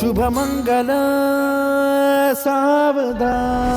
शुभ मंगल सावधान।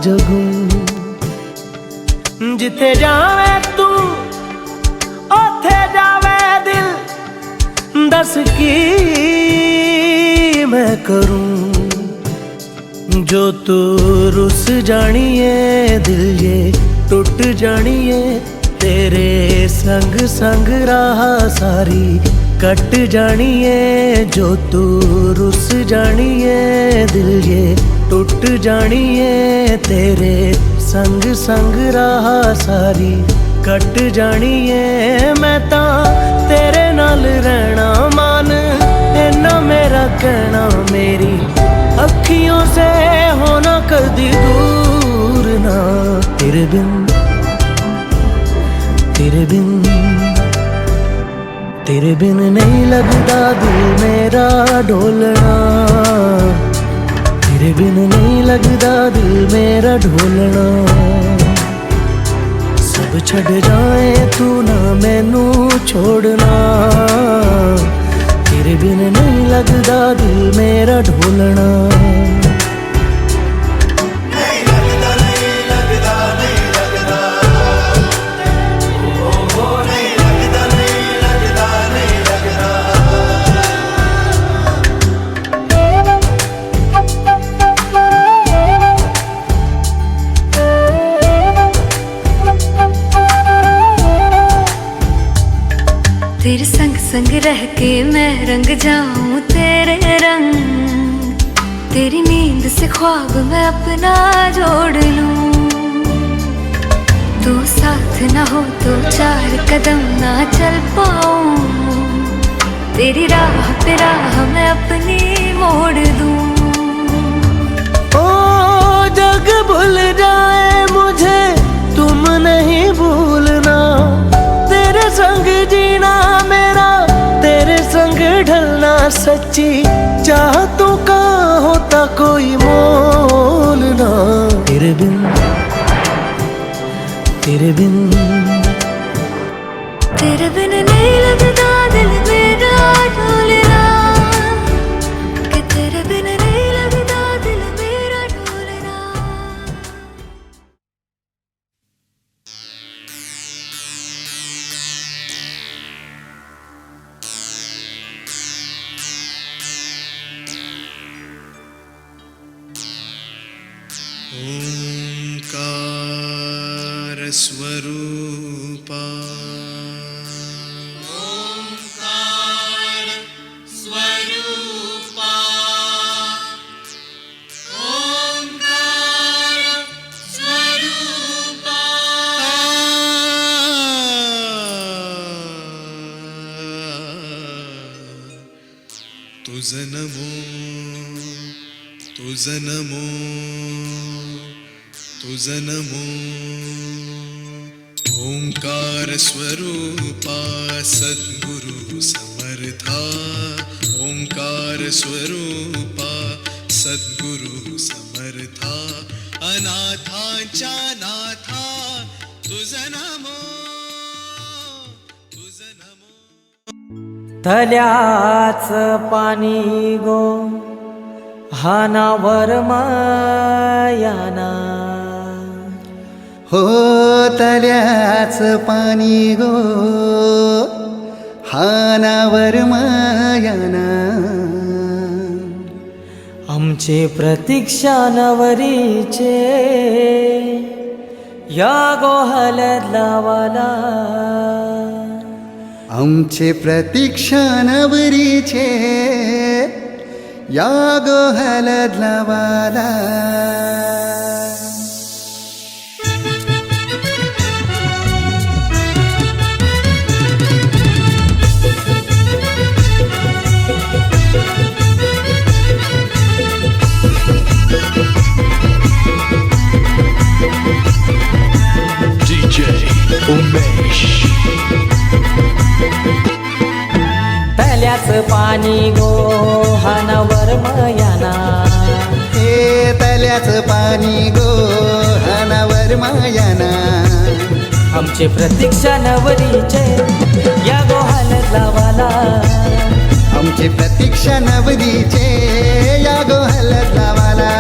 जगू जिथे जावे तू ओथे जावे दिल, दस की मैं करूं जो तू रुस जानिए दिल ये टूट जानिए, तेरे संग संग राह सारी कट जानिए, जो तू रुस जानिए दिल ये टूट जानिए, तेरे संग संग राह सारी कट जानिए। मैं तां तेरे नाल रहना मान इन्ना मेरा कहना, मेरी अखियों से होना कदी दूर ना, तेरे बिन तेरे बिन तेरे बिन नहीं लगता दिल मेरा ढोलना, तेरे बिन नहीं लगता दिल मेरा ढोलना। सब छड़ जाए तू ना मैनू छोड़ना, तेरे बिन नहीं लगता दिल मेरा ढोलना। तेरे संग संग रह के मैं रंग जाऊं तेरे रंग, तेरी नींद से ख्वाब मैं अपना जोड़ लूं। तू साथ ना हो तो चार कदम ना चल पाऊं, तेरी राह पे राह मैं अपनी मोड़ दूं। ओ जग भूल जाए मुझे तुम नहीं भूलना, तेरे संग जीना मेरा तेरे संग ढलना, सच्ची चाहतों का होता कोई मोल ना, तेरे बिन तेरे बिन तेरे बिन नहीं लगता दिल मेरा ढोलना, कि तेरे बिन नहीं लगता दिल मेरा ढोलना। ओंकार स्वरूपा, तुझं नमो तुझं नमो तुझं नमो ओंकार स्वरूपा सद्गुरु समर्था ओंकार स्वरूपा सद्गुरु समर्था अनाथांच्या नाथा तुझं नमो तुझं नमो तल्याच पाणी गो हानावर मायाना हो तल्याच पाणी गो हानावर मायाना आमचे प्रतीक्षा नवरीचे या गोहलत लावाला आमचे प्रतीक्षा नवरीचे या गोहलद लावाला DJ उमेश तल्याच पाणी गो हानावर मयाना हे तल्याच पाणी गो हानावर मायाना आमचे प्रतीक्षा नवरीचे या गोहालत लावाला आमचे प्रतीक्षा नवरीचे या गोहलद लावाला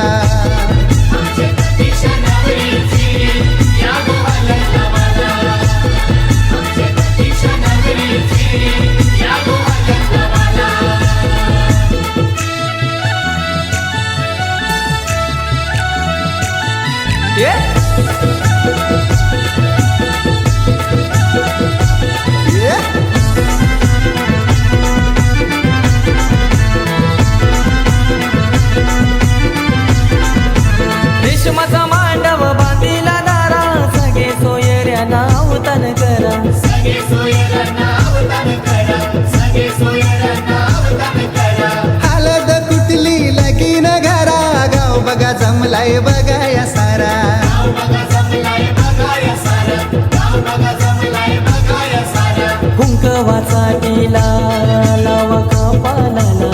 रेशमाचा मांडव बांधिला दारा सगळे सोयऱ्या नावतन करा हलद कुटली लगीन घरा गाव बघा जमलाय बघाया सारा कुंकवाचा टिला लावा कपालाला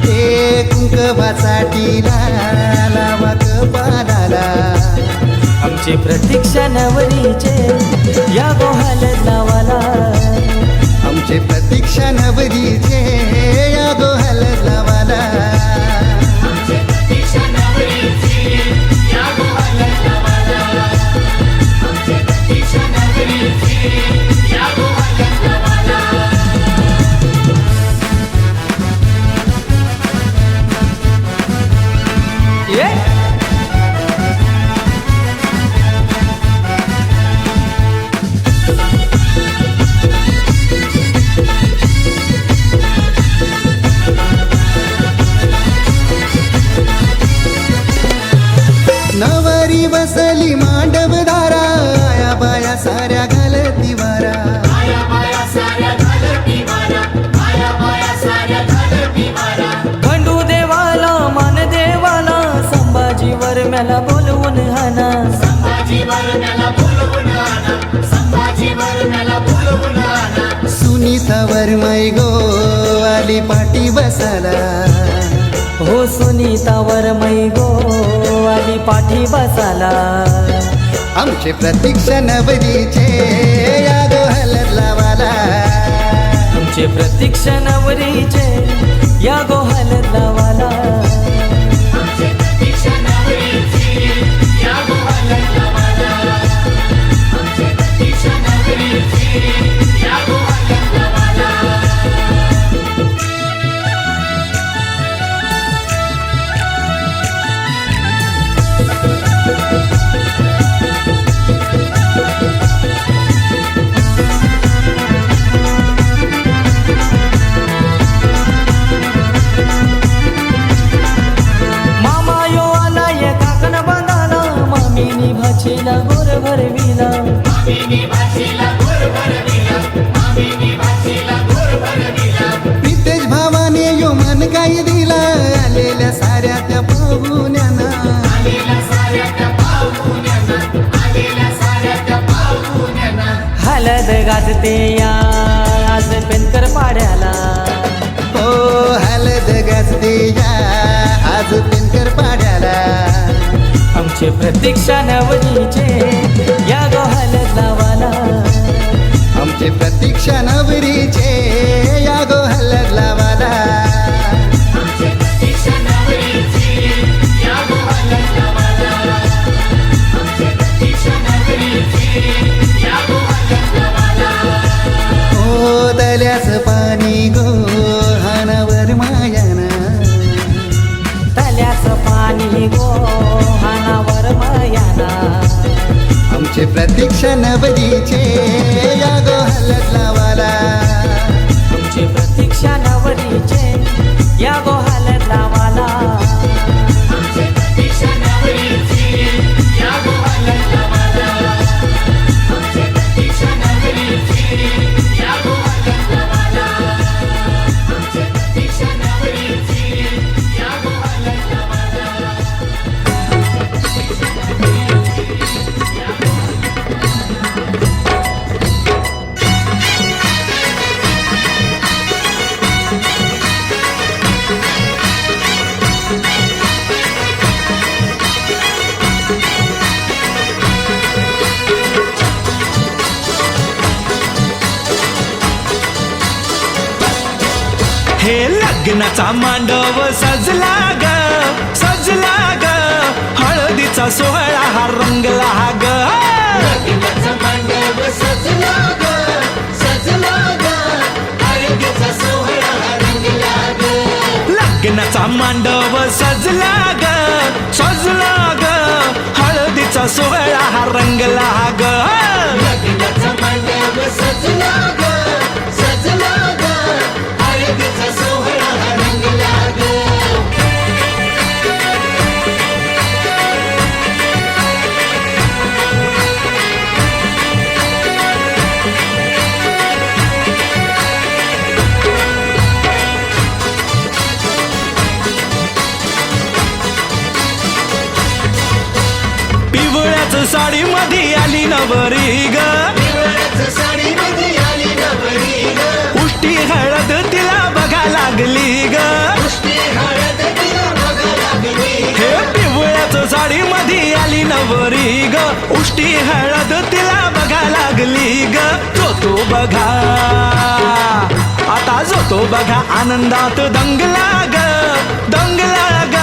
हे कुंकवाचा टिला लावा कपालाला आमची प्रतीक्षा नवरीचे या गोहालत लावाला आमचे प्रतीक्षा नवरीचे या गोहलद लावाला नवरी बसली मांडव दारा आया बाया साऱ्या घालती वारा खंडू देवाला मान देवाला संभाजीवर मला बोलवून हाना सुनीतावर मै गो आली पाठी बसाला हो सुनीतावर मै गो आली पाठी बसाला आमचे प्रतीक्षा नवरीचे या गोहलद लावाला आमचे प्रतीक्षा नवरीचे या गोहालत लावाला भाचीला गोर भरविला प्रितेश भावाने यो हलद गाजते या आज पेनकर पाड्याला. हो हलद गाजते या आज पेनकर पाड्याला. आमचे प्रतीक्षा नवरीचे या गो हलद लावाला. आमचे प्रतीक्षा नवरीचे या गो हलद लावाला. ओ दल्यास पाणी गो हानावर मायाना. तल्याच पाणी गो हानावर मायाना. आमचे प्रतीक्षा नवरीचे या गो हलद लावाला. आमचे प्रतीक्षा नवरीचे या गो हलद लावाला. हे लग्नाचा मांडव सजला ग सजला ग. हळदीचा सोहळा हा रंगला ग. लग्नाचा मांडव सजला ग सजला ग. हळदीचा सोहळा हा रंगला ग. लग्नाचा मांडव सजला ग सजला ग. हळदीचा सोहळा हा रंगला ग. लग्नाचा मांडव सजला ग सजला ग. हळदीचा सोहळा हा रंगला ग. पिवळ्याच साडी मध्ये आली नवरी ग. पिवळ्याच्या साडीमध्ये आली नवरी ग. उष्टी हळद तिला बघा लागली ग. पुष्टी हळद तिला बघा लागली. हे पिवळ्याच साडी मध्ये आली नवरी ग. उष्टी हळद तिला बघा लागली ग. जो तो बघा आता जो तो बघा आनंदात दंगला ग दंगला ग.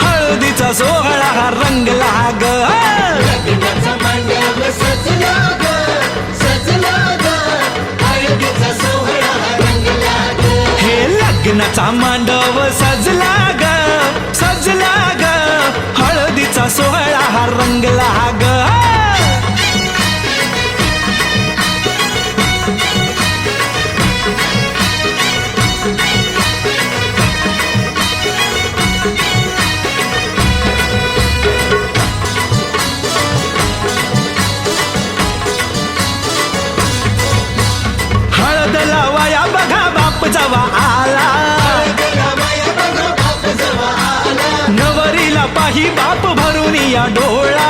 हळदीचा सोहळा हा रंगला ग. लग्नाचा मांडव सजला ग सजला ग. हळदीचा सोहळा हा रंगला ग. हे लग्नाचा मांडव सजला ग सजला ग. हळदीचा सोहळा हा रंगला ग. हळद लावाया बघा बाप जवा आला. नवरीला पाही बाप भरून या डोळा.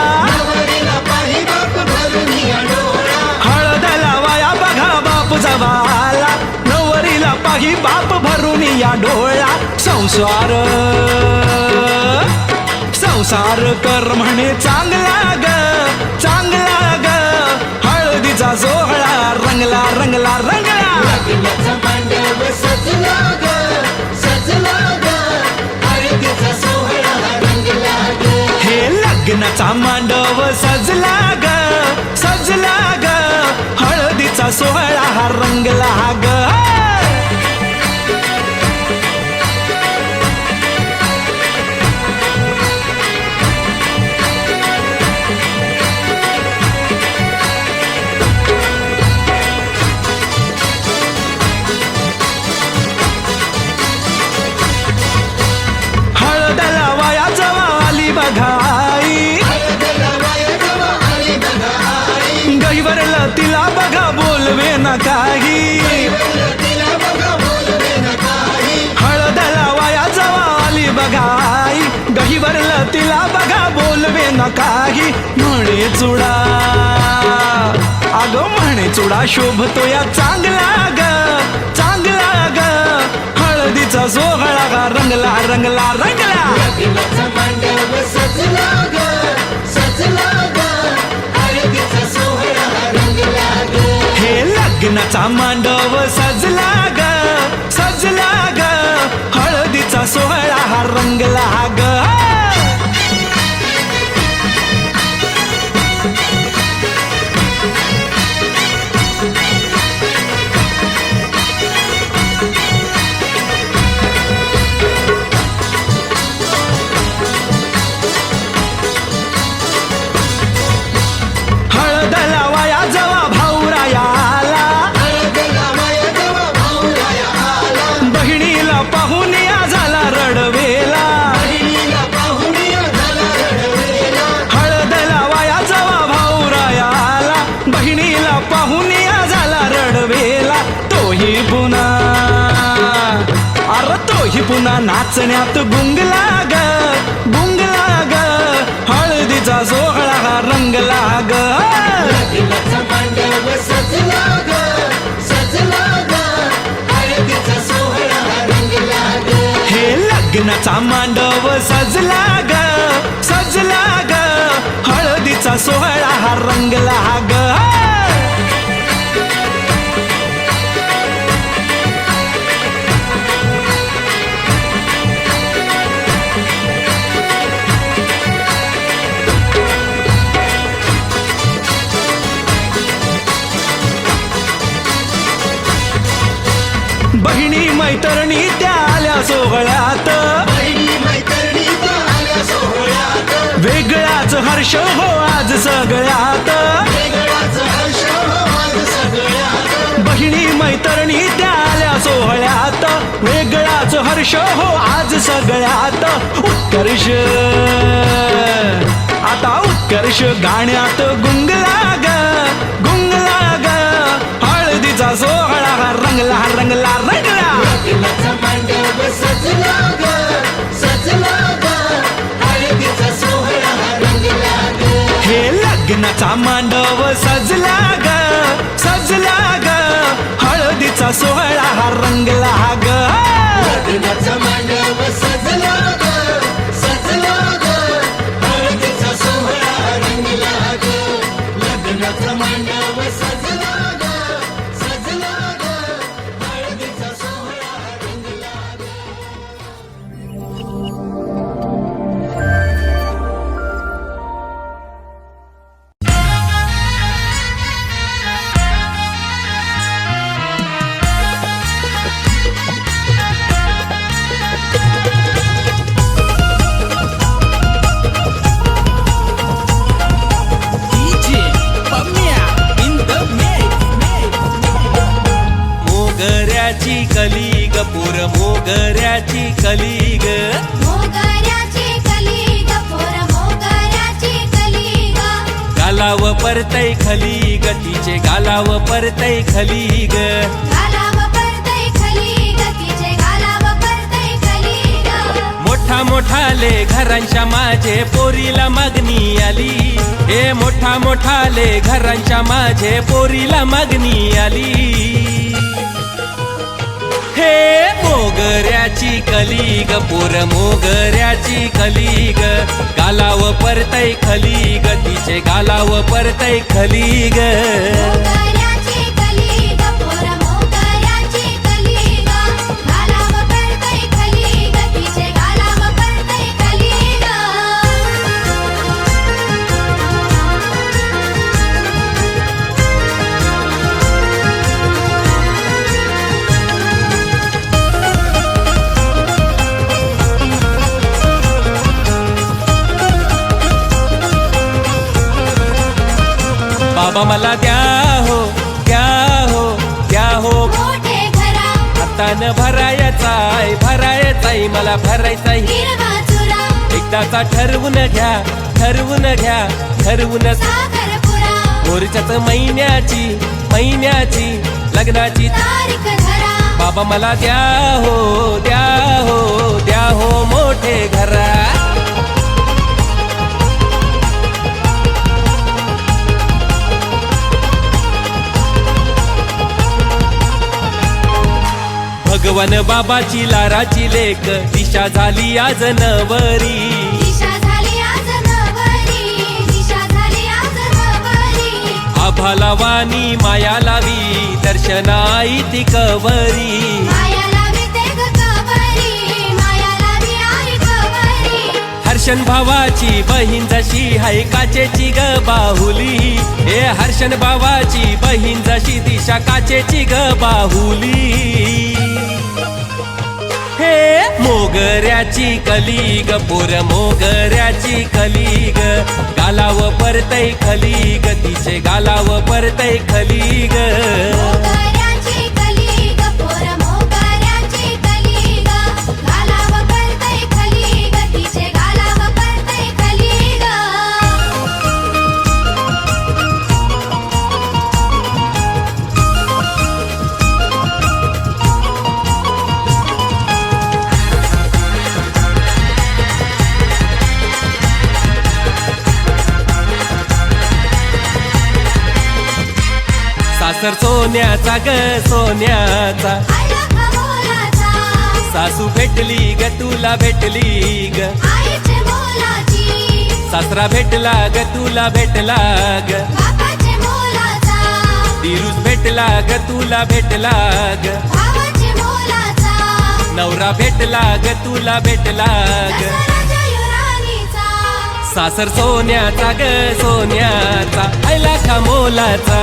हळद लावाया बघा बाप जवा आला. नवरीला पाही बाप भरून या डोळा. संसार संसार कर म्हणे चांगला ग चांगला ग. हळदीचा सोहळा रंगला रंगला रंगला. लग्नाचा मांडव सजला ग सजला ग. हळदीचा सोहळा हा रंगला ग. हे लग्नाचा मांडव सजला ग सजला ग. हळदीचा सोहळा हा रंगला ग. हळद लावाया जवा आली बघाई. गैवरला तिला बघा बोलवे न काही. हळद लावाया जवा आली बघाई. गहिवरला तिला बघा बोलवे न काही. म्हणे चुडा अगं घाणे चुडा शोभतो या चांगला ग चांगला ग हळदीचा सोहळा गा रंगला रंगला रंगला लग्नाचा मांडव सजला ग सजला ग हळदीचा सोहळा रंगला ग हे लग्नाचा मांडव सजला ग सजला ग हळदीचा सोहळा हा रंगला ग हळद लावाया जवा भाऊराया आला हळद लावाया जवा भाऊराया आला बहिणीला पाहून या झाला रडवेला बहिणीला पाहून या झाला रडवेला हळद लावाया जवा भाऊराया आला बहिणीला पाहून या झाला रडवेला तोही पुन्हा अरे तोही पुन्हा नाचण्यात गुंगला ग गुंगला ग हळदीचा सोहळा हा रंगला ग लग्नाचा मांडव सजला ग सजला ग हळदीचा सोहळा रंगला ग हे लग्नाचा मांडव सजला ग सजला ग हळदीचा सोहळा हा रंगला ग बहिणी मैत्रिणी त्या आल्या सोहळ्यात बहिणी मैत्रिणीचा आल्या सोहळ्यात वेगळाच हर्ष हो आज सगळ्यात वेगळाच हर्ष आज सगळ्यात बहिणी मैत्रिणी त्या आल्या सोहळ्यात वेगळाच हर्ष हो आज सगळ्यात उत्कर्ष आता उत्कर्ष गाण्यात गुंगला ग गुंगला ग हळदीचा सोहळा हा रंगला रंगला रंगला लग्नाचा मांडव सजला ग सजला ग हळदीचा सोहळा रंगला ग हे लग्नाचा मांडव सजला ग सजला ग हळदीचा सोहळा हा रंगला ग लग्नाचा मांडव सजला ग सजला ग हळदीचा सोहळा रंगला ग लग्नाचा मांडव सजला ग सजला ग हळदीचा सोहळा रंगला ग मोगऱ्याची कली ग पोर मोगऱ्याची कली ग मोगऱ्याची कली ग पोर मोगऱ्याची कली ग गालाव परतय खली ग तिचे गालाव परतय खली ग गालाव परतय खली ग तिचे गालाव परतय खली ग मोठा मोठाले घरांच्या माझे पोरीला मागणी आली हे मोठा मोठाले घरांच्या माझे पोरीला मागणी आली हे मोगऱ्याची कली ग पोर मोगऱ्याची कली ग गालाव परतय खली ग तिचे गालाव परतय खली ग मोगऱ्याची कली ग पोर मोगऱ्याची कली ग गालाव परतय खली ग तिचे गालाव परतय खली ग बाबा मला द्या हो द्या हो द्या हो मोठे घरा हातानं भरायचाय मला भरायचाय हिरवा चुरा एकदाचा ठरवून घ्या ठरवून घ्या ठरवून साखरपुडा मोर्चाच महिन्याची लग्नाची तारीख धरा बाबा मला द्या हो द्या हो द्या हो मोठे घरा भगवान बाबाची लाराची लेक दिशा झाली आज नवरी. दिशा झाली आज नवरी, दिशा झाली आज नवरी. आभाला वाणी माया लावी दर्शनाई ती कवरी. माया लावी ते ग कवरी, माया लावी आई कवरी. हर्षण भावाची बहीण जशी हाय काचेची ग बाहुली. हे हर्षण भावाची बहीण जशी दिशा काचेची ग बाहुली. हे मोगऱ्याची कली ग पोर मोगऱ्याची कली ग. गालाव परतय खली ग तिचे गालाव परतय खली ग. मोगऱ्याची कली ग पोर मोगऱ्याची कली ग. गालाव परतय खली ग तिचे गालाव परतय खली ग. सासर सोन्याचा ग सोन्याचा. आला कमोलाचा, सासू भेटली ग तुला भेटली ग. आईचे मोलाची, सासरा भेटला ग तुला भेटला ग. बापाचे मोलाचा, दिरूस भेटला ग तुला भेटला ग. भावाचे मोलाचा, नवरा भेटला ग तुला भेटला ग. दसराच्या युरानीचा. सासर सोन्याचा ग सोन्याचा आयला का मोलाचा.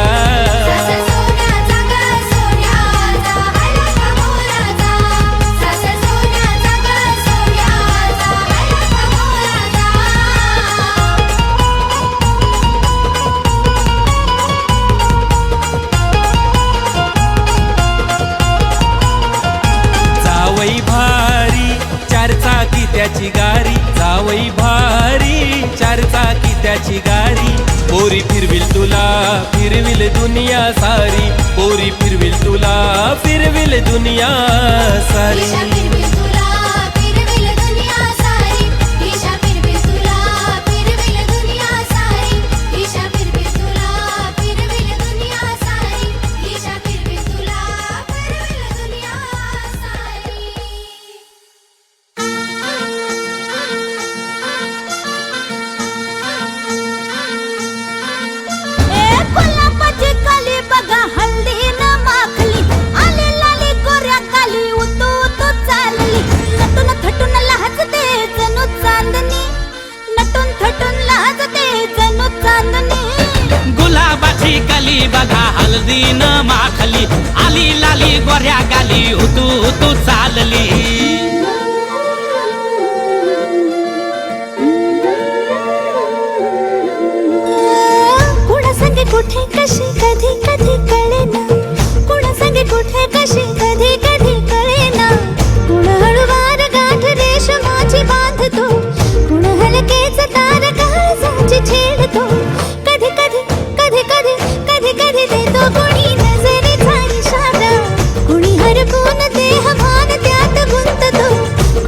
सासर सोन्याचा ग सोन्याचा, आला कमोलाचा. सासर सोन्याचा ग सोन्याचा, आला कमोलाचा. जावई भारी चार चाकी त्याची गाडी. जावई भारी चार चाकी त्याची गाडी. पोरी फिरविल तुला फिरविल दुनिया सारी. पोरी फिरविल तुला फिरविल दुनिया सारी. दिशा फिरविल तुला फिरविल दुनिया सारी. दिशा फिरविल तुला फिरविल दुनिया सारी. दिशा फिरविल तुला फिरविल दुनिया सारी. दिशा फिरविल तुला फिरविल दुनिया सारी. गुलाबाची कली बघा हल्दी न माखली. आली लाली गोऱ्या काली उतू उतू चालली. नटून थटून लाजते जणू चांदणी. नटून थटून लाजते जणू चांदणी. गुलाबाची कली बघा हल्दी न माखली. आली लाली गोऱ्या गाली उतू उतू चालली. कुणा संगे कुठे कशी कधी कधी कळेना. कुणा संगे कुठे कशी कधी कधी कळेना. कुण हळूवार गाठ रेशमाची बांधतो. कुण हलकेच तार काळजाची छेडतो. कधी कधी कधी कधी कधी कधी देतो कुणी नजरेचा इशारा. कुणी हरपून देह भान त्यात गुंततो.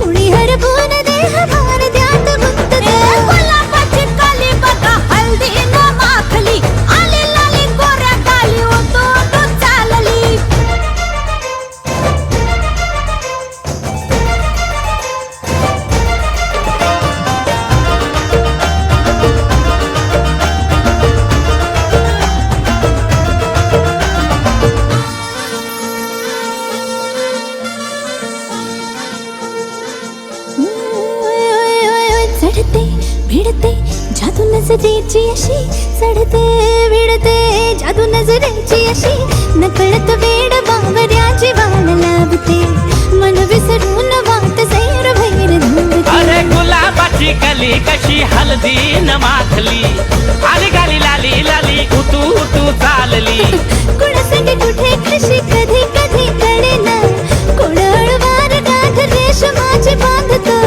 कुणी हरपून देह भान त्यात गुंततो. गुलाबाची कली बघा हल्दी न माखली. आली लाली गोऱ्या गाली उतू उतू चालली. चढते भिडते जादू नजरेची अशी. चढते भिडते जादू नजरेची अशी. नकळत वेड बावऱ्याची वाण लावते. मन विसरून वाट सैर भैर धुंदते. अरे गुलाबाची कली कशी हल्दी न माखली. आली गाली लाली लाली उतू उतू चालली. कुणा संगे कुठे कशी कधी कधी कळेना. कुण हळूवार गाठ रेशमाची बांधतो.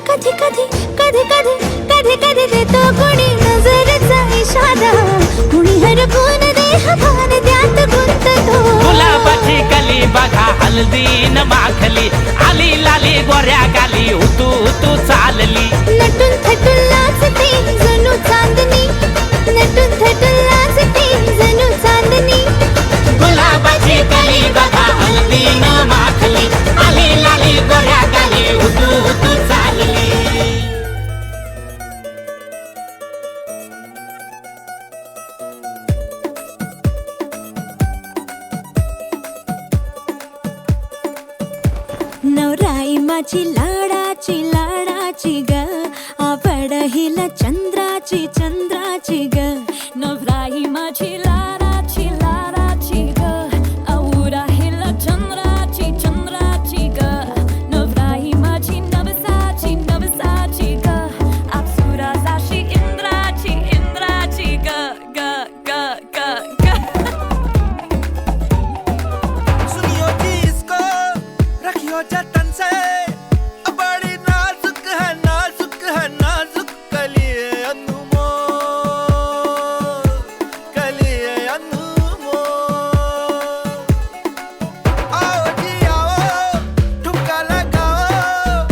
कधी कधी कधी कधी कधी कधी देतो कुणी नजरेचा इशारा. कुणी हरपून देह भान त्यात गुंततो. गुलाबाची कली बघा हल्दी न माखली. आली लाली गोऱ्या गाली उतू उतू चालली. नटून थटून लाजते जणू चांदणी. नटून थटून लाजते जणू चांदणी. गुलाबाची कली बघा हल्दी न माखली. माझी लाडाची लाडाची ग आवड हिला चंद्राची चंद्राची ग नवराई माझी लाडाची लाडाची ग औरा हिला चंद्राची चंद्राची ग नवराई माझी नवसाची नवसाची ग अप्सरा जाशी इंद्राची इंद्राची ग ग ग ग ग सुनियो जिसको रखियो जतन से बड़ी नाजुक है नाजुक कलिए अनमोल कलिए अनमोल आओ जी आओ ठुमका लगाओ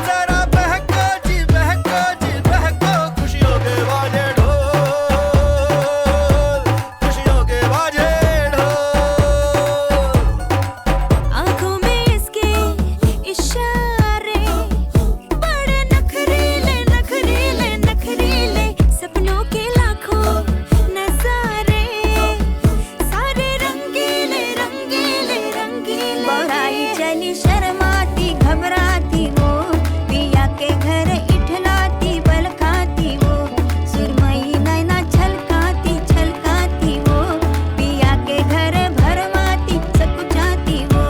जरा बहको जी बहको जी बहको खुशियों के बाजे ढोल खुशियों के बाजे ढोल आंखों में इसके इशारे बड़े नखरीले नखरीले नखरीले सपनों के लाखों नजारे सारे रंगीले रंगीले रंगीले बढ़ाई चली शर्माती घबराती वो पिया के घर इठलाती बल खाती वो सुरमई नैना छलकाती छलकाती वो पिया के घर भरमाती सकुचाती वो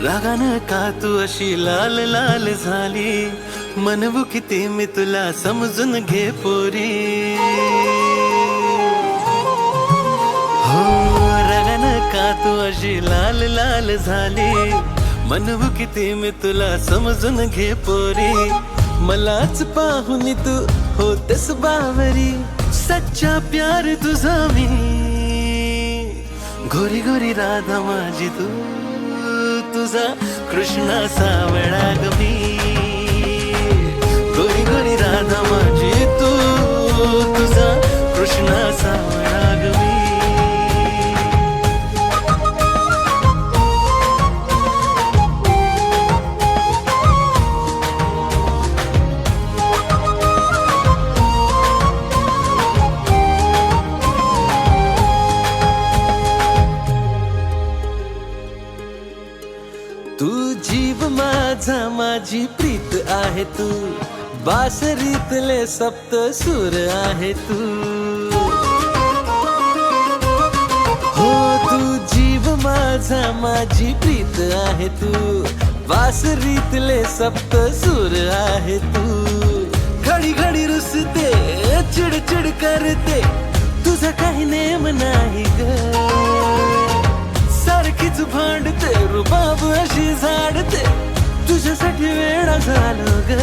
रागानं का तू अशी लाल लाल झाली मनवू किती मी तुला समजून घे पोरी हो रागानं का तू अशी लाल लाल झाली मनवू किती मी तुला समजून घे पोरी मलाच पाहून तू होतेस बावरी सच्चा प्यार तुझा मी गोरी गोरी राधा माझी तू तुझा कृष्णा सावळा ग मी गोरी गोरी राधा माझी तू तुझा कृष्णा सावळा ग मी तू जीव माझा माझी प्रीत आहे तू बासरीतले सप्त सूर आहे तू हो तू जीव माझा माझी प्रीत आहे तू बासरीतले सप्त सूर आहे तू घडी घडी रुसते चिडचिड करते तुझा काही नेम नाही ग सारखीच भांडते रुबाब अशी झाडते तुझ्यासाठी वेळा झालो ग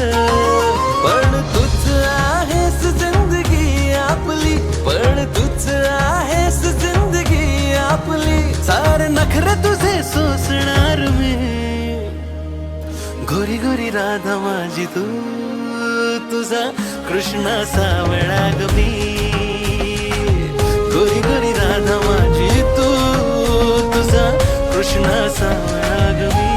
पण तूच आहेस जिंदगी आपली पण तूच आहेस जिंदगी आपली सार नखरे तुझे सोसणार मी गोरी गोरी राधा माझी तू तुझा कृष्णा सावळा ग मी गोरी गोरी राधा माझी तू तुझा कृष्णा सावळा ग मी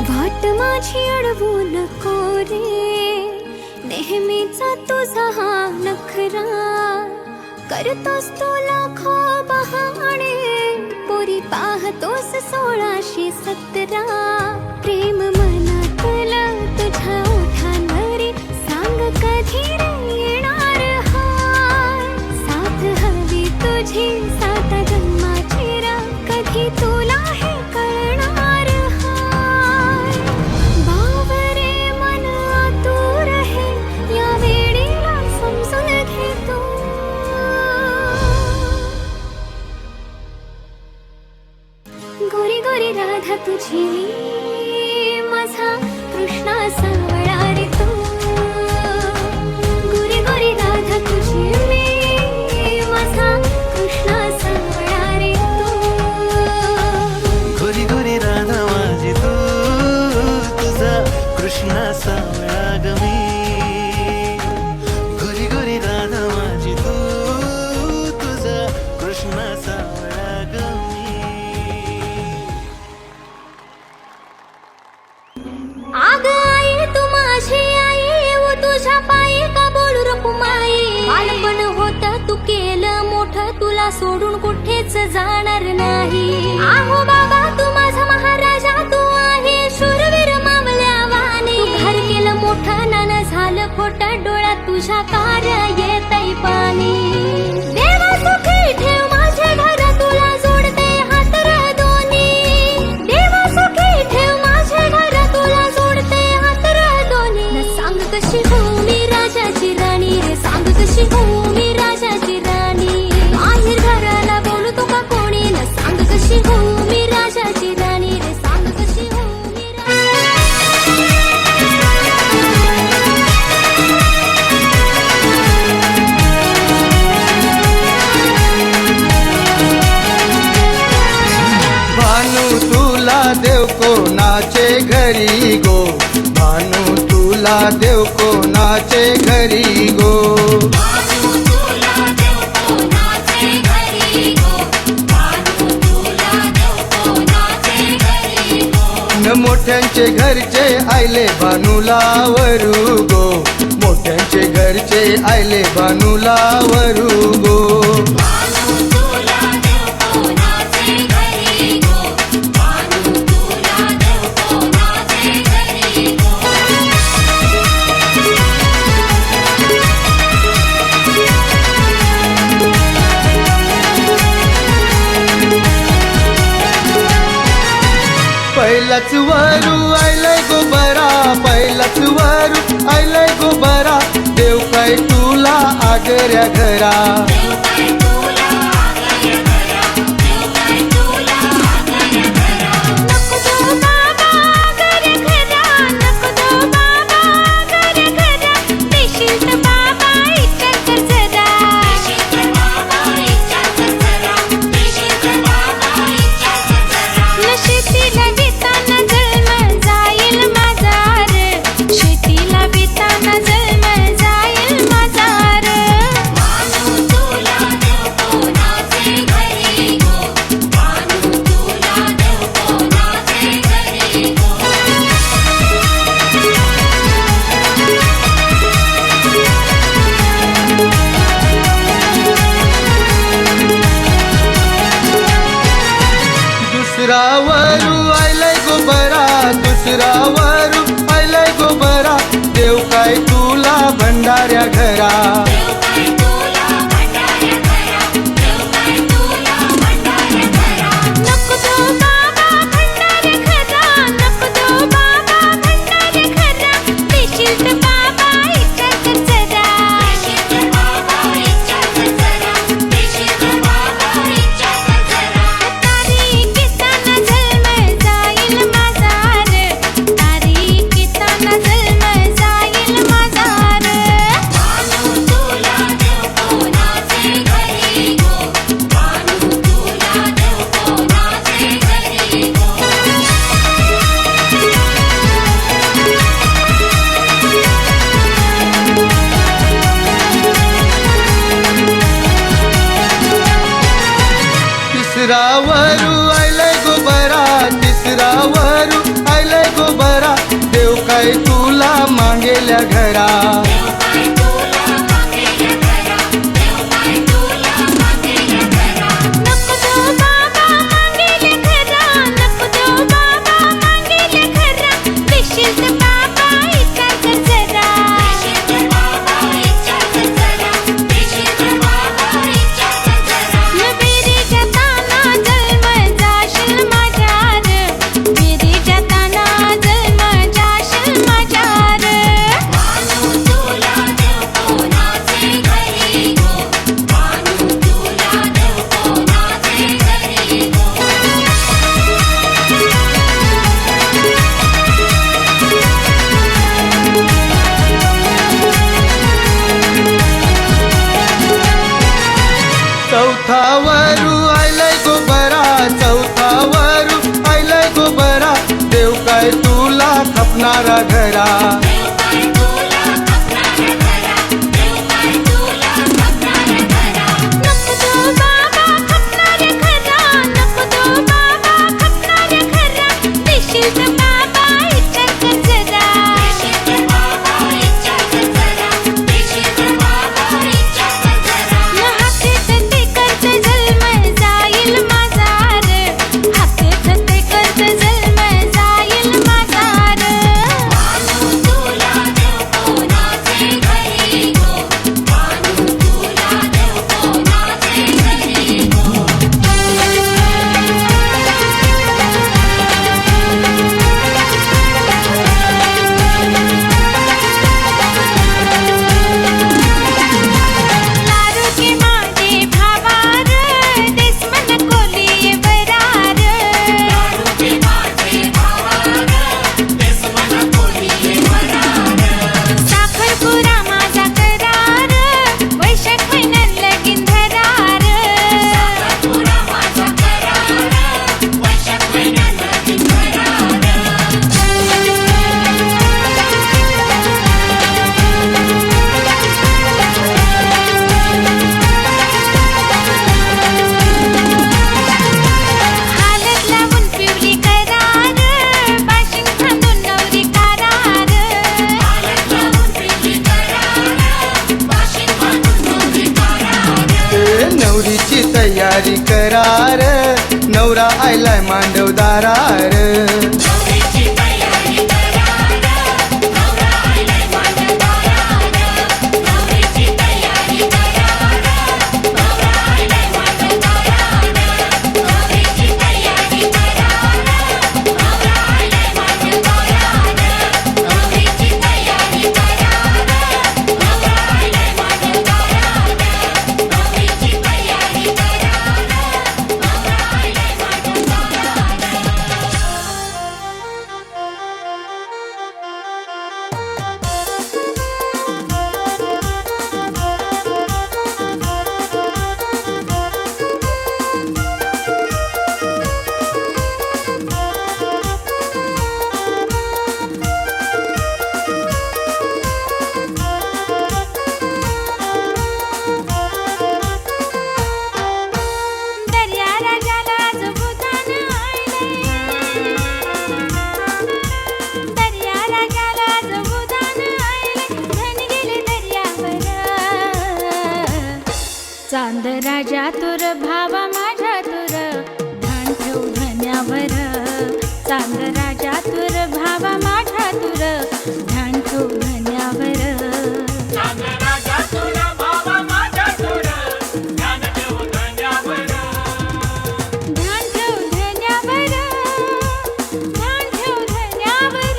वाट माझी अडवू नको रे नेहमीचा तुझा हा नखरा करतोस तू लाखो बहाणे पोरी पाहतोस 1617 प्रेम मनातलं तुझ्या ओठांवरी सांग कधी रे येणार हाय साथ हवी तुझी सात जन्माची रा कधी तुला हे कळणार हाय बावरे मन आतुर हे या वेळेला समजून घे तू गोरी गोरी राधा तुझी मी माझा कृष्णा सावळा रे तू गोरी गोरी राधा तुझी मी माझा कृष्णा सावळा रे तू गोरी गोरी राधा माझी तू तुझा कृष्णा सावळा ग मी गोरी गोरी राधा माझी तू तुझा कृष्णा सावळा ग मी आग आई तू माझी आई वो तुझ्या पायी का बोलू रकू माई बालपण होतं तू केलं मोठं तुला सोडून कुठेच जाणार नाही आहो बाबा तू माझा महाराजा तू आहे शूरवीर मावल्या वाणी तू घर केलं मोठं नाना झालं खोटं डोळ्यात तुझ्या कार येतय पाणी देवा सुखी ठेव माझे घर तुला जोडते हात रे दोन्ही देवा सुखी ठेव माझे घर तुला जोडते हात रे दोन्ही न सांग कशी हो मी राजाची राणी रे सांग कशी हो मी राजाची राणी बाहेर घराला बोलतो का कोणी न सांग कशी हो मी राजाची राणी रे सांग कशी हो मी भानू तुला देव कोणाचे घरी गो भानू तुला देव कोणाचे घरी गो न मोठ्यांचे घरचे आयले भानूला वरू गो मोठ्यांचे घरचे आयले भानूला वरू गो पहिलाच वरू आयलय गोबरा पहिलाच वरू आयलय गोबरा देव काय तुला आगऱ्या घरा दुसरा वरू आयलय गोबरा दुसरा वरू आयलय गोबरा देव काय तुला भंडाऱ्या घरा तिसरा वरू आयलय गोबरा तिसरा वरू आयलय गोबरा देव काय तुला मागेल्या घरा खपणारा घरा. नको तो बाबा खपणाऱ्या घरा, नको तो बाबा खपणाऱ्या घरा. देशील तर बाबा विचार कर जरा. न हाकेत ते कर्ज जलमय जाईल माझा रे. हाकेत ते कर्ज जलमय जाईल माझा रे. लारुके माझे भावार, देस मन कोली वरार. साखरपुडा माझा करार, वैशाख महिन्यात लगीन धरार. हालत लावून पिवली करार, बाशिंग खांदून नवरी करार. ए, नवरीची तयारी करार, नवरा आयलाय मांडवदारार. दर्या राजाला जुबुदान आयले. दर्या राजाला जुबुदान आयले. धन गेले दर्यावर. चांद राजा तुर भावा माझ्या तुर, ध्यान ठेव धन्यावर. चांद राजा तुर भावा माझ्या तुर, ध्यान ठेव धन्यावर. ध्यान ठेव धन्यावर. ध्यान ठेव धन्यावर.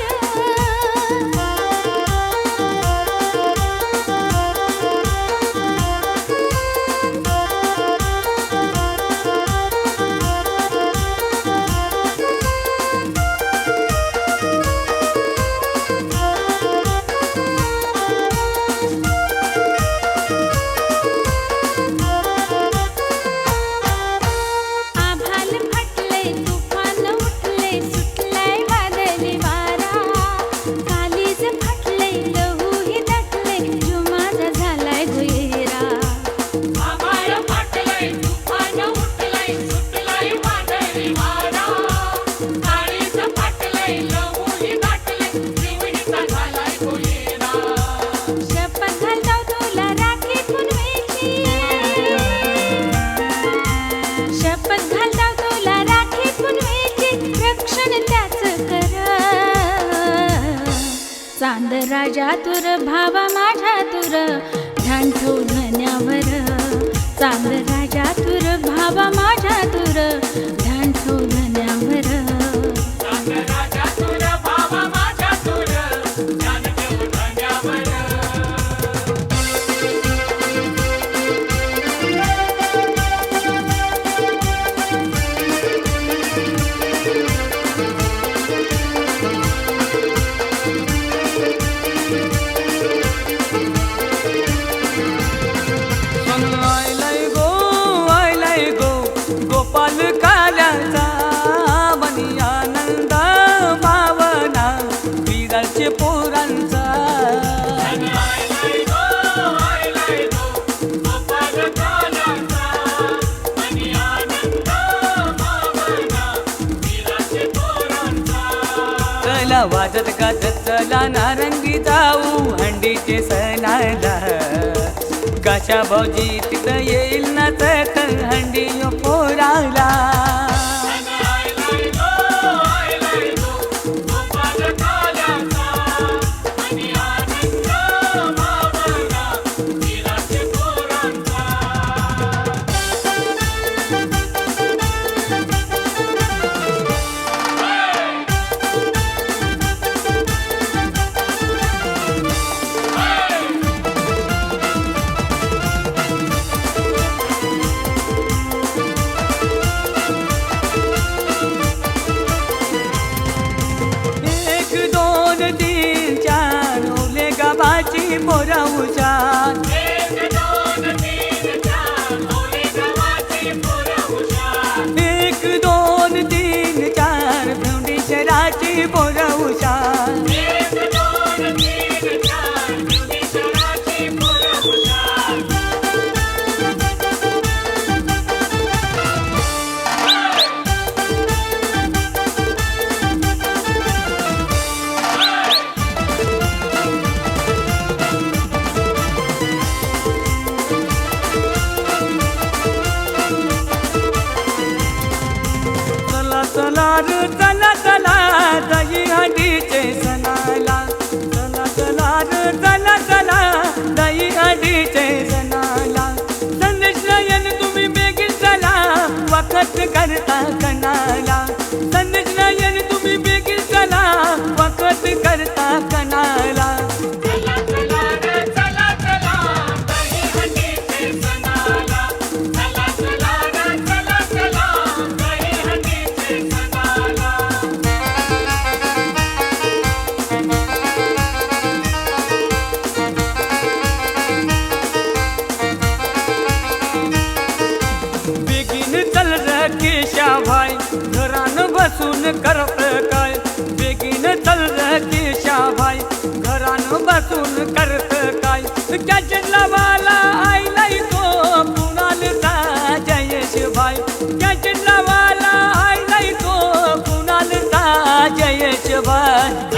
आभाल फाटले, तुफान उठले, सुटलाय वादळी वारा. कालीज फाटले, लहूही दाटले, जीव माझा झालाय गुहेरा. शपथ घालताव तुला राखी पुनवेची. शपथ घालताव तुला राखी पुनवेची, रक्षण त्याच कर. चांद राजा तुर भावा माझ्या तुर, ध्यान ठेव धन्यावर. चांद राजा तुर भावा माझ्या तुर, ध्यान ठेव धन्यावर. आयलाय गो गोपाल काल्याचा. पोरांचा चला वाजत गाजत चला नारंगी जाऊ हंडीचे सणाला काशा भाऊजी तिथं येईल नाचत हंडी पोराला मोरा हुशार एक दोन तीन चार भेंडी शराची मोरा हुशार चला रे चला चला दही हंडीचे सणाला चला चला रे चला चला दही हंडीचे सणाला संदेश नयन तुम्ही बेगीन चला वखत करता कणाला संदेश नयन तुम्ही बेगीन चला वखत करता कणाला भाई घरान बसून करत काय बेगीन चल केशा भाई घरान बसून करत काय त्याच्या लवाला आईलाई तो कुणालचा जयेश भाई त्याच्या लवाला आईलाई तो कुणालचा जयेश भाई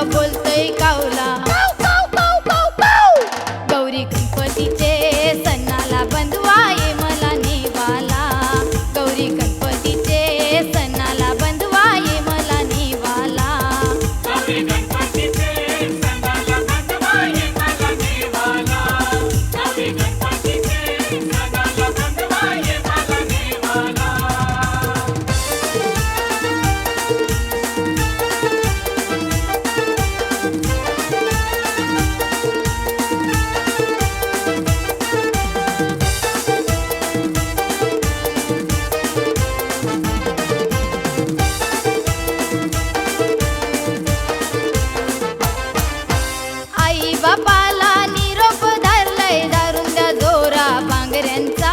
बोलतोय कावला गौरी गणपतीचे सणाला बंधवा ये मला नेवाला गौरी गणपतीचे सणाला बंधवा ये मला नेवाला गौरी गणपतीचे सणाला बंधवा ये मला नेवाला गौरी गणपतीचे सणाला बंधवा ये मला नेवाला बापाला निरोप धरलय दारून द्या जोरा बांगऱ्यांचा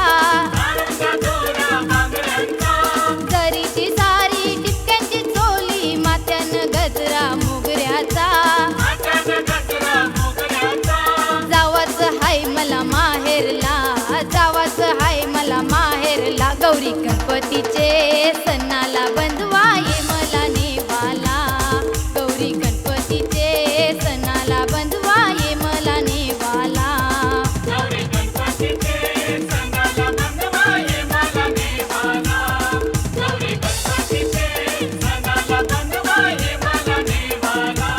जरीची सारी टिपक्यांची चोली माथ्यान गजरा मोगऱ्याचा जावाच हाय मला माहेरला जावाच हाय मला माहेरला गौरी गणपतीचे सणाला बंधवा ये मला नेवाला गौरी गणपतीचे सणाला बंधवा ये मला नेवाला गौरी गणपतीचे सणाला बंधवा ये मला नेवाला गौरी गणपतीचे सणाला बंधवा ये मला नेवाला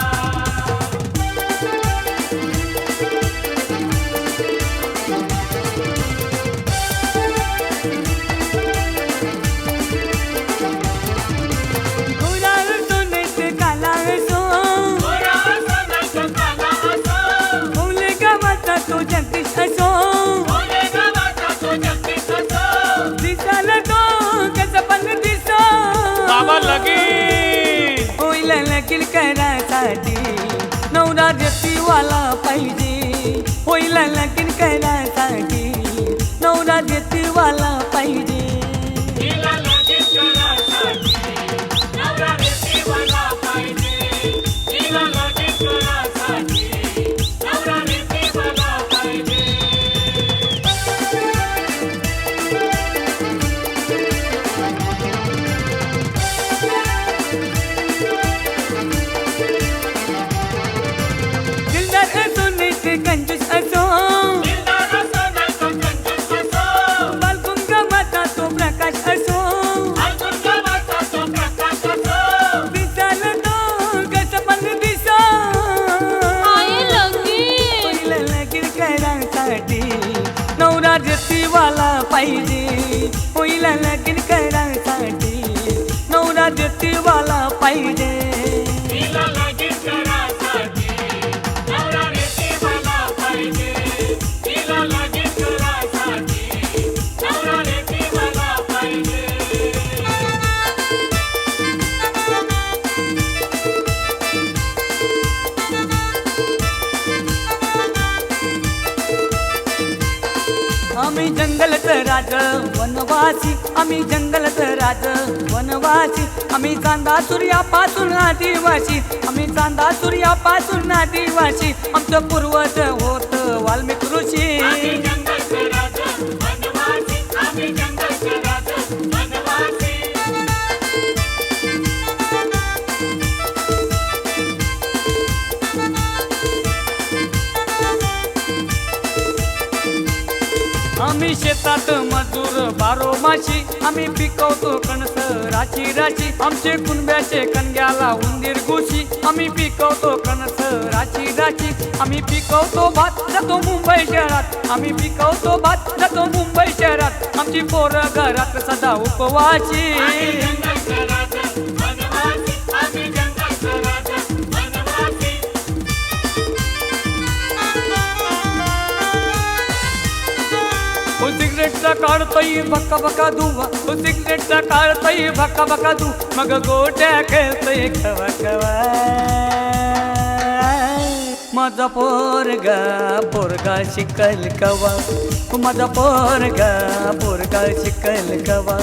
तिला लगीन करायसाठी नवरा देतीवाला पाहिजे. दिलदार असो नाही कंजूस असो, बालकुंगमाचा तो प्रकाश असो, दिसायला तो कसं पण दिसो. पहिलं लगीन करायसाठी नवरा देतीवाला पाहिजे. पहिलं लगीन करायसाठी नवरा देतीवाला पाहिजे. आम्ही जंगलचं राज वनवासी, आम्ही जंगलचं राज वनवासी, आम्ही चांदा सूर्यापासून आदिवासी, आम्ही चांदा सूर्यापासून आदिवासी. आमचं पूर्वज होत वाल्मिक ऋषी. आम्ही शेतात मजूर बारोमाशी, आम्ही पिकवतो कणस राशी राशी. आमचे कुणब्याचे कणग्याला उंदीर घुशी, आम्ही पिकवतो कणस राशी राशी. आम्ही पिकवतो भात जातो मुंबई शहरात, आम्ही पिकवतो भात जातो मुंबई शहरात. आमची पोरं घरात सदा उपवाशी. सिगरेटचा काढतोय भक्का भक्का धुवा, सिगरेटचा काढतोय भक्का भक्का धू. मग गोट्या खेळतोय खवा खवा. माझा पोरगा शिकल कवा, माझा पोरगा शिकल कवा.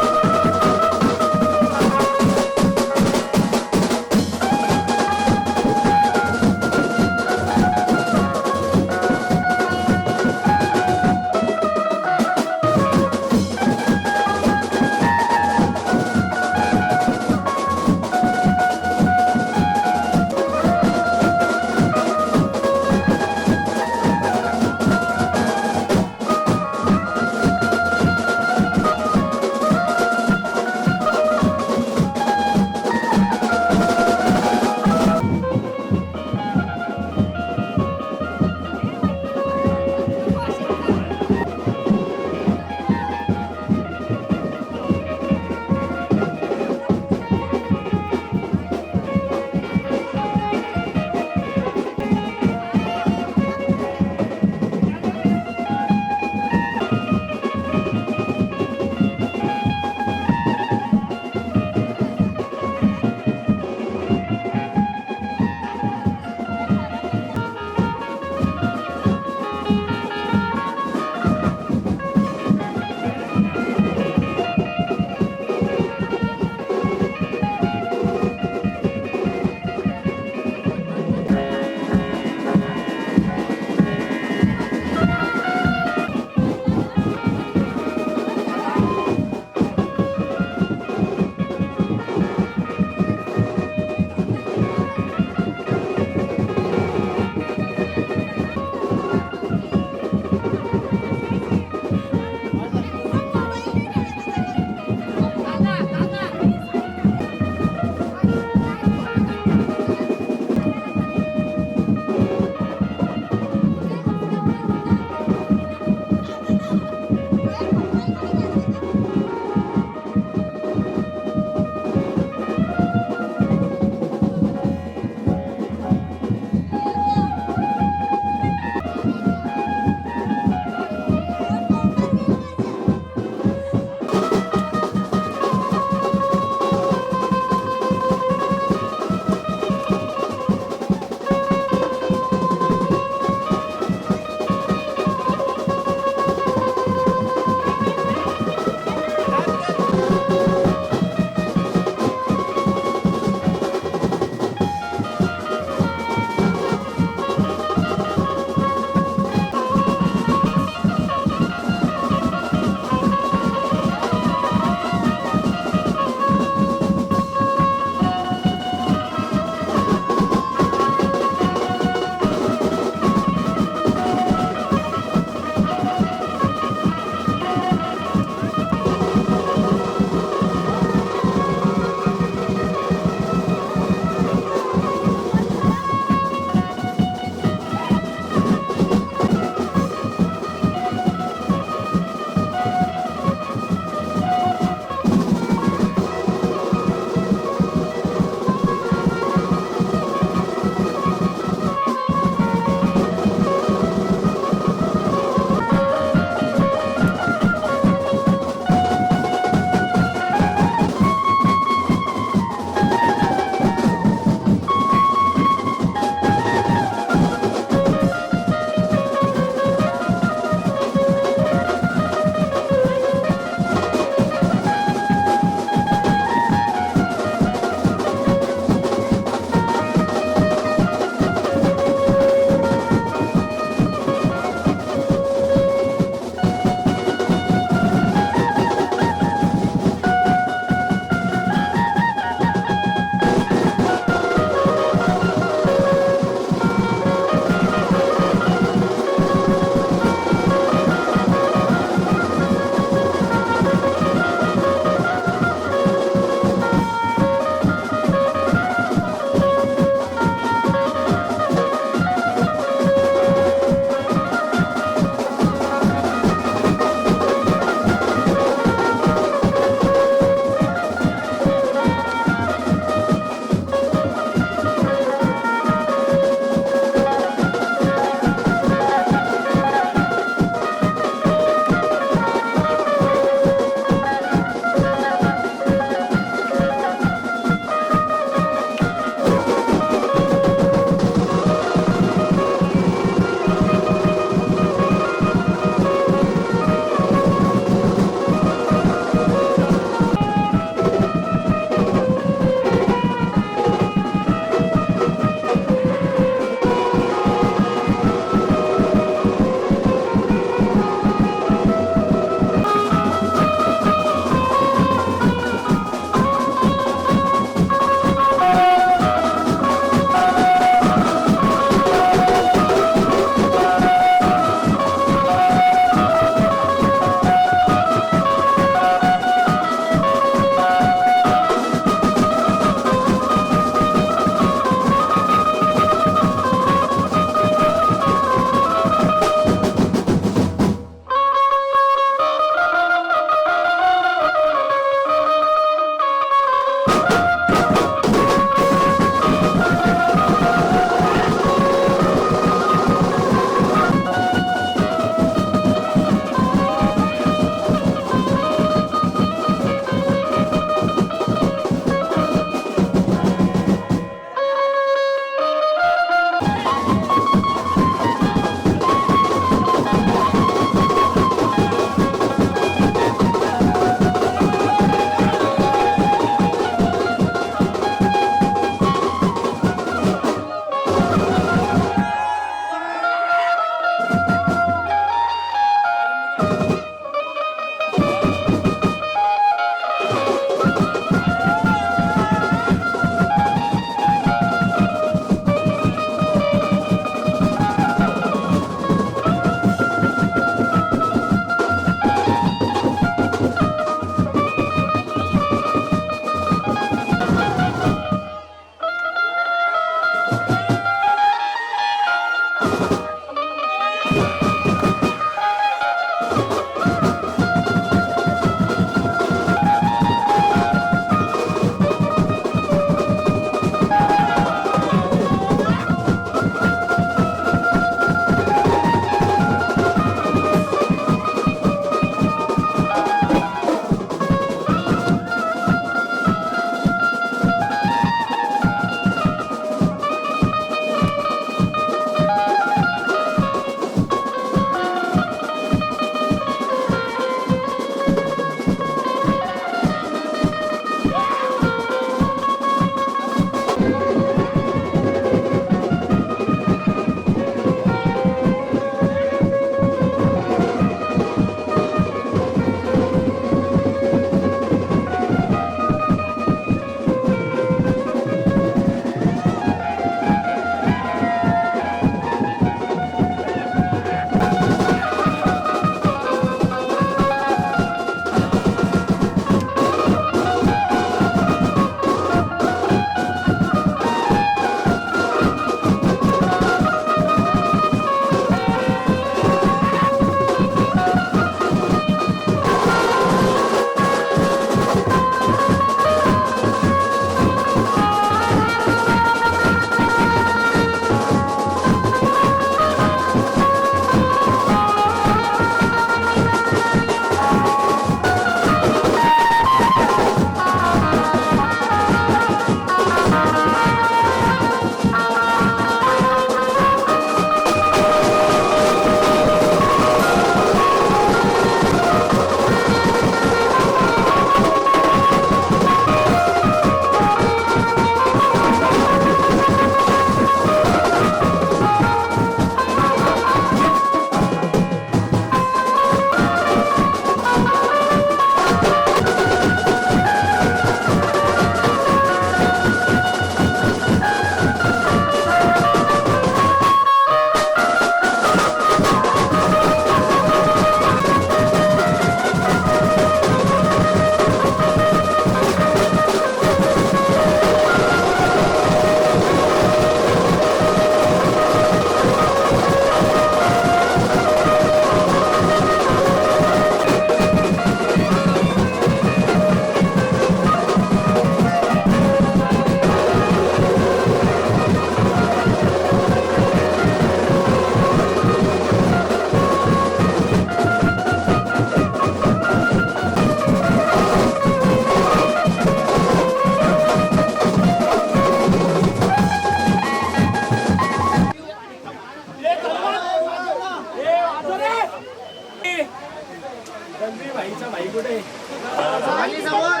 सर्वांनी समोर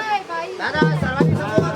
दादा सर्वांनी समोर